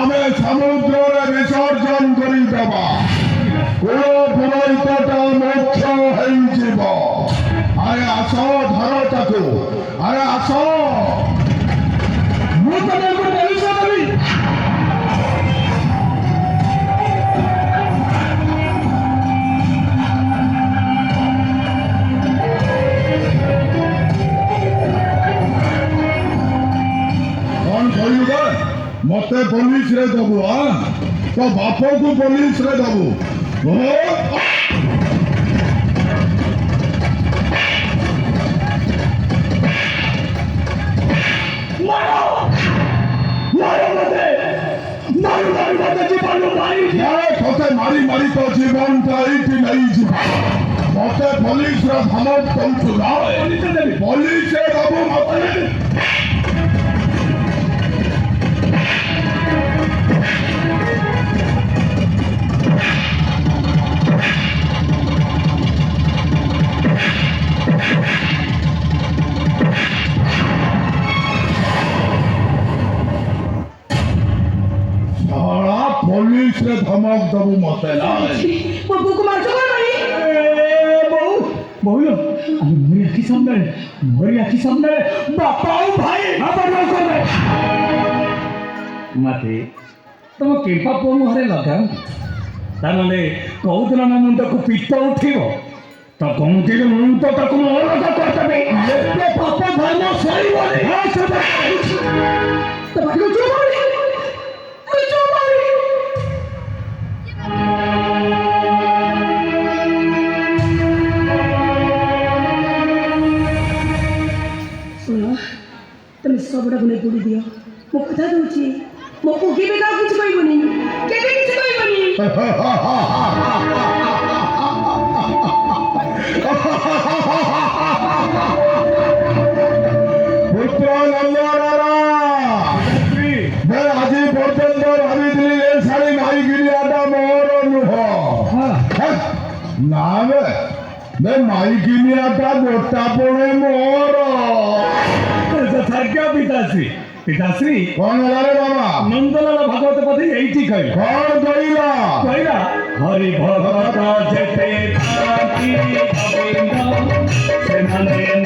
ଆମେ ସମୁଦ୍ରରେ ବିସର୍ଜନ କରିଦେବା। କୁଳ ପୁରୋହିତଟା ମୋକ୍ଷ ହେଇଯିବ। ଆରେ ଆସ, ଧର ତାକୁ। ଆରେ ଆସ। ମୁଁ ତମକୁ ପଇସା ଦେବି। मते पुलिस रे दबु तो बापो को पुलिस रे दबु मारो मारो मते जीवन मारी तोते मारी मारी तो जीवन टाइट नहीं जीवा मते पुलिस रे धमक दउछु ना पुलिस रे दबु मते पुलिस रे धमक दबु मते ना बाबू को मार दो भाई बहु बहु अरे मोरी आखी सामने बापा भाई बाबा कर मते तुम केपा पो मुहरे लगा ताने कहूला मो मुंड को पित्त उठिबो तो कहूती मुंड तो ताको अलग करतबे ये पापा भाई न सही बोले हां सब तो बाबू जो मारी मैं जो मारी सुनो तुम सबड़ा गुने गुड़ी दियो मो कथा दोची मो को केबे का कुछ कहबनी केबे कुछ कहबनी पुत्र नंदरारा मैं आज पर्यंत भाविली ए सारी माई गिरियाटा मोर नुह ना मैं माई गिरियाटा गोटा पड़े मोर क्या पिताश्री पिताश्री कौन रे बाबा नंदलाल भागवत पति एठी कहि कौन कहिला हरि भगत जेते ताकी गोविंद सेनाने